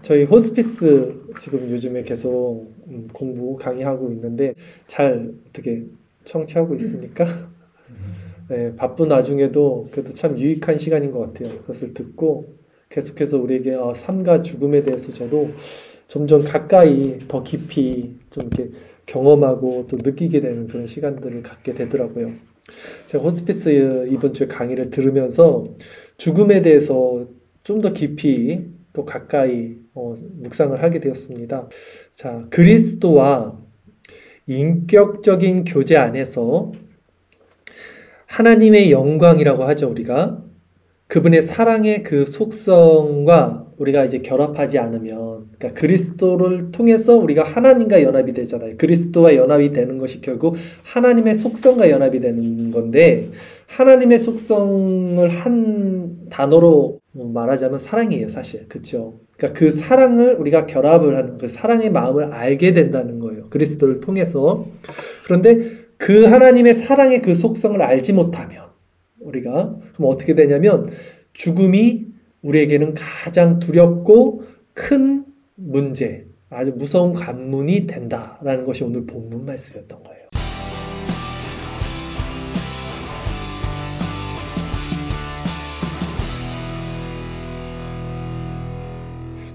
저희 호스피스 지금 요즘에 계속 공부 강의하고 있는데 잘 어떻게 청취하고 있습니까? 네, 바쁜 와중에도 그래도 참 유익한 시간인 것 같아요. 그것을 듣고 계속해서 우리에게 삶과 죽음에 대해서 저도 점점 가까이 더 깊이 좀 이렇게 경험하고 또 느끼게 되는 그런 시간들을 갖게 되더라고요. 제가 호스피스 이번 주에 강의를 들으면서 죽음에 대해서 좀 더 깊이 또 가까이 묵상을 하게 되었습니다. 자, 그리스도와 인격적인 교제 안에서 하나님의 영광이라고 하죠, 우리가. 그분의 사랑의 그 속성과 우리가 이제 결합하지 않으면, 그러니까 그리스도를 통해서 우리가 하나님과 연합이 되잖아요. 그리스도와 연합이 되는 것이 결국 하나님의 속성과 연합이 되는 건데, 하나님의 속성을 한 단어로 말하자면 사랑이에요, 사실. 그렇죠? 그러니까 그 사랑을 우리가 결합을 하는, 그 사랑의 마음을 알게 된다는 거예요. 그리스도를 통해서. 그런데 그 하나님의 사랑의 그 속성을 알지 못하면 우리가 그럼 어떻게 되냐면 죽음이 우리에게는 가장 두렵고 큰 문제, 아주 무서운 관문이 된다라는 것이 오늘 본문 말씀이었던 거예요.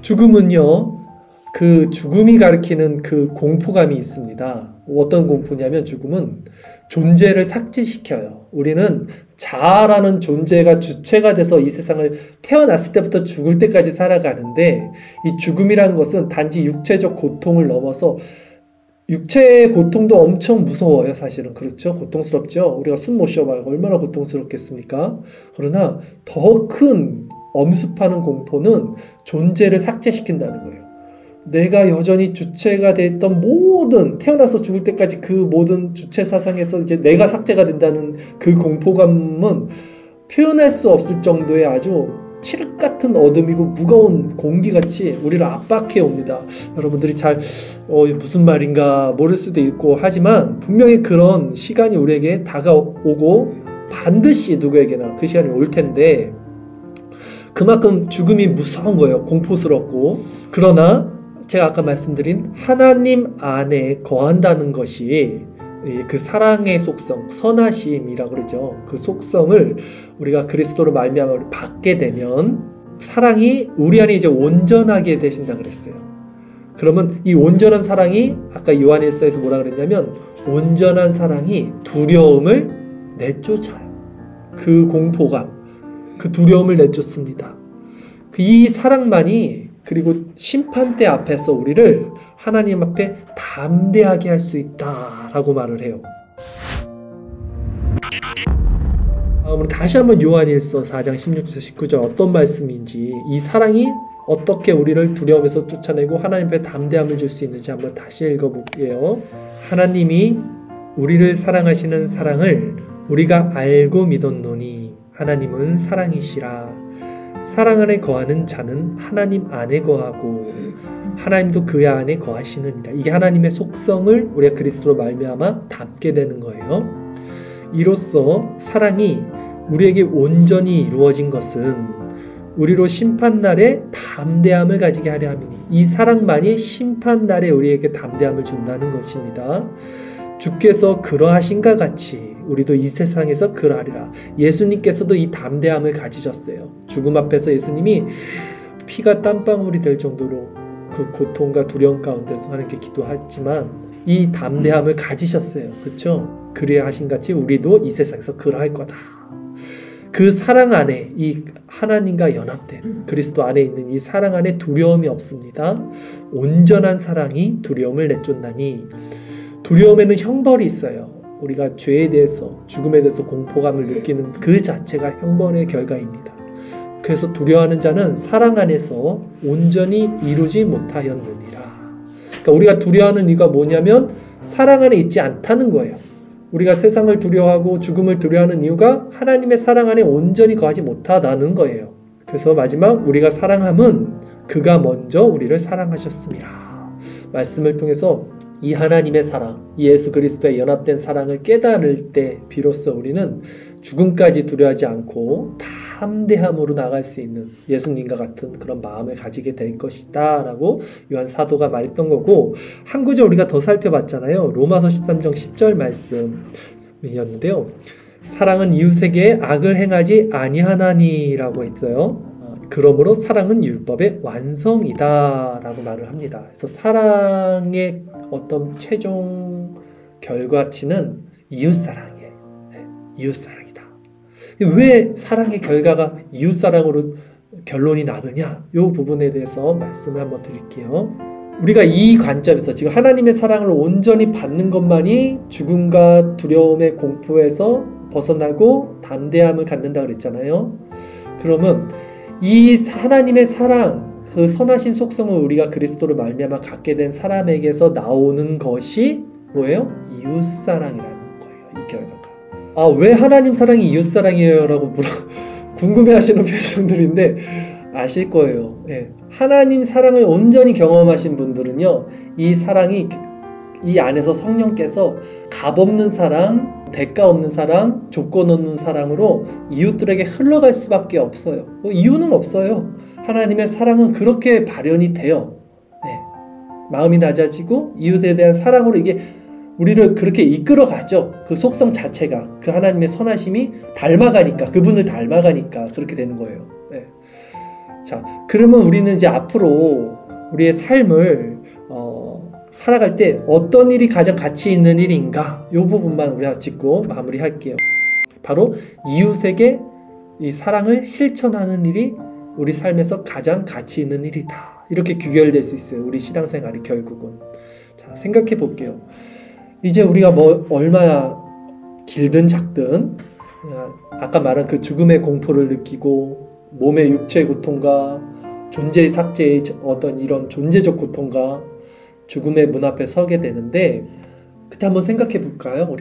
죽음은요, 그 죽음이 가리키는 그 공포감이 있습니다. 어떤 공포냐면 죽음은 존재를 삭제시켜요. 우리는 자아라는 존재가 주체가 돼서 이 세상을 태어났을 때부터 죽을 때까지 살아가는데 이 죽음이라는 것은 단지 육체적 고통을 넘어서 육체의 고통도 엄청 무서워요. 사실은. 그렇죠? 고통스럽죠? 우리가 숨 못 쉬어봐요. 얼마나 고통스럽겠습니까? 그러나 더 큰 엄습하는 공포는 존재를 삭제시킨다는 거예요. 내가 여전히 주체가 됐던 모든 태어나서 죽을 때까지 그 모든 주체 사상에서 이제 내가 삭제가 된다는 그 공포감은 표현할 수 없을 정도의 아주 칠흑 같은 어둠이고 무거운 공기같이 우리를 압박해 옵니다. 여러분들이 잘 무슨 말인가 모를 수도 있고 하지만 분명히 그런 시간이 우리에게 다가오고 반드시 누구에게나 그 시간이 올 텐데 그만큼 죽음이 무서운 거예요. 공포스럽고. 그러나 제가 아까 말씀드린 하나님 안에 거한다는 것이 그 사랑의 속성, 선하심이라고 그러죠. 그 속성을 우리가 그리스도로 말미암아 받게 되면 사랑이 우리 안에 이제 온전하게 되신다 그랬어요. 그러면 이 온전한 사랑이 아까 요한일서에서 뭐라 그랬냐면 온전한 사랑이 두려움을 내쫓아요. 그 공포감, 그 두려움을 내쫓습니다. 이 사랑만이 그리고 심판대 앞에서 우리를 하나님 앞에 담대하게 할 수 있다라고 말을 해요. 다음으로 다시 한번 요한일서 4장 16절 19절 어떤 말씀인지 이 사랑이 어떻게 우리를 두려움에서 쫓아내고 하나님 앞에 담대함을 줄 수 있는지 한번 다시 읽어볼게요. 하나님이 우리를 사랑하시는 사랑을 우리가 알고 믿었노니 하나님은 사랑이시라. 사랑 안에 거하는 자는 하나님 안에 거하고 하나님도 그 안에 거하시느니라. 이게 하나님의 속성을 우리가 그리스도로 말미암아 담게 되는 거예요. 이로써 사랑이 우리에게 온전히 이루어진 것은 우리로 심판날에 담대함을 가지게 하려 함이니 이 사랑만이 심판날에 우리에게 담대함을 준다는 것입니다. 주께서 그러하신가 같이 우리도 이 세상에서 그러하리라. 예수님께서도 이 담대함을 가지셨어요. 죽음 앞에서 예수님이 피가 땀방울이 될 정도로 그 고통과 두려움 가운데서 하나님께 기도했지만 이 담대함을 가지셨어요. 그렇죠? 그래야 하신 같이 우리도 이 세상에서 그러할 거다. 그 사랑 안에 이 하나님과 연합된 그리스도 안에 있는 이 사랑 안에 두려움이 없습니다. 온전한 사랑이 두려움을 내쫓나니 두려움에는 형벌이 있어요. 우리가 죄에 대해서 죽음에 대해서 공포감을 느끼는 그 자체가 형벌의 결과입니다. 그래서 두려워하는 자는 사랑 안에서 온전히 이루지 못하였느니라. 그러니까 우리가 두려워하는 이유가 뭐냐면 사랑 안에 있지 않다는 거예요. 우리가 세상을 두려워하고 죽음을 두려워하는 이유가 하나님의 사랑 안에 온전히 거하지 못하다는 거예요. 그래서 마지막 우리가 사랑함은 그가 먼저 우리를 사랑하셨습니다. 말씀을 통해서 이 하나님의 사랑, 예수 그리스도의 연합된 사랑을 깨달을 때 비로소 우리는 죽음까지 두려워하지 않고 다 담대함으로 나갈 수 있는 예수님과 같은 그런 마음을 가지게 될 것이다 라고 요한 사도가 말했던 거고, 한 구절 우리가 더 살펴봤잖아요. 로마서 13장 10절 말씀이었는데요. 사랑은 이웃에게 악을 행하지 아니하나니 라고 했어요. 그러므로 사랑은 율법의 완성이다 라고 말을 합니다. 그래서 사랑의 어떤 최종 결과치는 이웃사랑이에요. 이웃사랑이다. 왜 사랑의 결과가 이웃사랑으로 결론이 나느냐, 이 부분에 대해서 말씀을 한번 드릴게요. 우리가 이 관점에서 지금 하나님의 사랑을 온전히 받는 것만이 죽음과 두려움의 공포에서 벗어나고 담대함을 갖는다고 그랬잖아요. 그러면 이 하나님의 사랑, 그 선하신 속성을 우리가 그리스도로 말미암아 갖게 된 사람에게서 나오는 것이 뭐예요? 이웃사랑이라는 거예요. 이 결과가. 왜 하나님 사랑이 이웃사랑이에요? 라고 궁금해하시는 표정들인데 아실 거예요. 예. 하나님 사랑을 온전히 경험하신 분들은요, 이 사랑이 이 안에서 성령께서 값없는 사랑, 대가 없는 사랑, 조건 없는 사랑으로 이웃들에게 흘러갈 수밖에 없어요. 이유는 없어요. 하나님의 사랑은 그렇게 발현이 돼요. 네. 마음이 낮아지고 이웃에 대한 사랑으로 이게 우리를 그렇게 이끌어가죠. 그 속성 자체가, 그 하나님의 선하심이 닮아가니까, 그분을 닮아가니까 그렇게 되는 거예요. 네. 자, 그러면 우리는 이제 앞으로 우리의 삶을 살아갈 때 어떤 일이 가장 가치 있는 일인가, 이 부분만 우리가 짚고 마무리할게요. 바로 이웃에게 이 사랑을 실천하는 일이 우리 삶에서 가장 가치 있는 일이다, 이렇게 규결될 수 있어요. 우리 신앙생활이 결국은. 자, 생각해 볼게요. 이제 우리가 얼마나 길든 작든 아까 말한 그 죽음의 공포를 느끼고 몸의 육체의 고통과 존재의 삭제의 어떤 이런 존재적 고통과 죽음의 문 앞에 서게 되는데, 그때 한번 생각해 볼까요?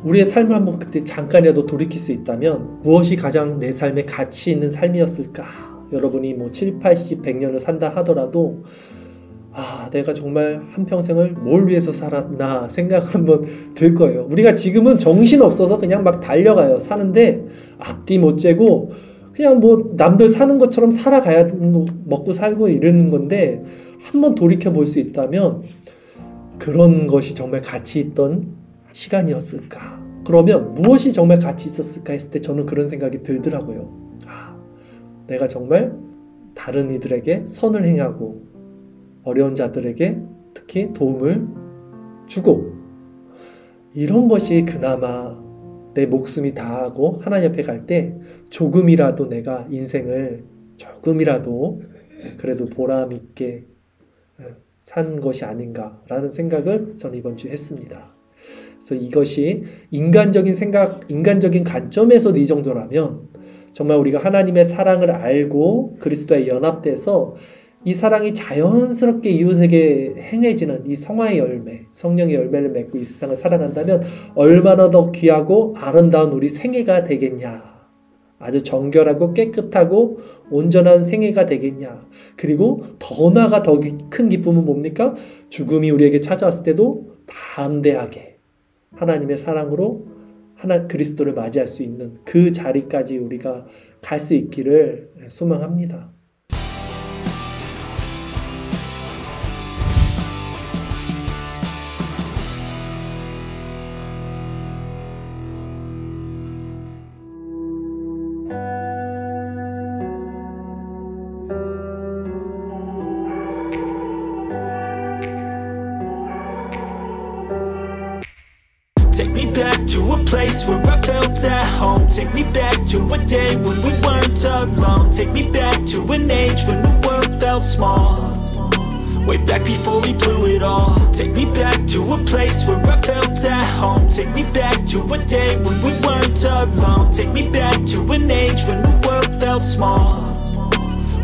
우리의 삶을 한번 그때 잠깐이라도 돌이킬 수 있다면 무엇이 가장 내 삶에 가치 있는 삶이었을까? 여러분이 7, 80, 100년을 산다 하더라도 내가 정말 한평생을 뭘 위해서 살았나 생각 한번 들 거예요. 우리가 지금은 정신없어서 그냥 막 달려가요. 사는데 앞뒤 못 재고 그냥 남들 사는 것처럼 살아가야 먹고 살고 이러는 건데, 한번 돌이켜 볼 수 있다면 그런 것이 정말 가치 있던 시간이었을까? 그러면 무엇이 정말 가치 있었을까 했을 때 저는 그런 생각이 들더라고요. 내가 정말 다른 이들에게 선을 행하고 어려운 자들에게 특히 도움을 주고, 이런 것이 그나마 내 목숨이 다하고 하나님 앞에 갈 때 조금이라도 내가 인생을 조금이라도 그래도 보람 있게 산 것이 아닌가라는 생각을 저는 이번 주에 했습니다. 그래서 이것이 인간적인 생각, 인간적인 관점에서도 이 정도라면 정말 우리가 하나님의 사랑을 알고 그리스도에 연합돼서 이 사랑이 자연스럽게 이웃에게 행해지는 이 성화의 열매, 성령의 열매를 맺고 이 세상을 살아간다면 얼마나 더 귀하고 아름다운 우리 생애가 되겠냐. 아주 정결하고 깨끗하고 온전한 생애가 되겠냐. 그리고 더 나아가 더 큰 기쁨은 뭡니까? 죽음이 우리에게 찾아왔을 때도 담대하게 하나님의 사랑으로 그리스도를 맞이할 수 있는 그 자리까지 우리가 갈 수 있기를 소망합니다. Take me back to a place where I felt at home. Take me back to a day when we weren't alone. Take me back to an age when the world felt small. Way back before we blew it all. Take me back to a place where I felt at home. Take me back to a day when we weren't alone. Take me back to an age when the world felt small.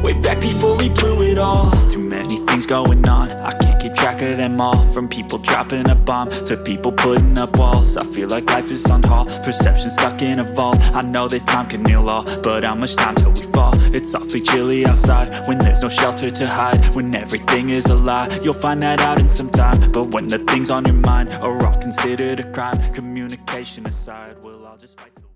Way back before we blew it all. Too many things going on, I can't keep track of them all. From people dropping a bomb to people putting up walls. I feel like life is on hold, perception stuck in a vault. I know that time can heal all, but how much time till we fall? It's awfully chilly outside, when there's no shelter to hide. When everything is a lie, you'll find that out in some time. But when the things on your mind are all considered a crime, communication aside, we'll all just fight till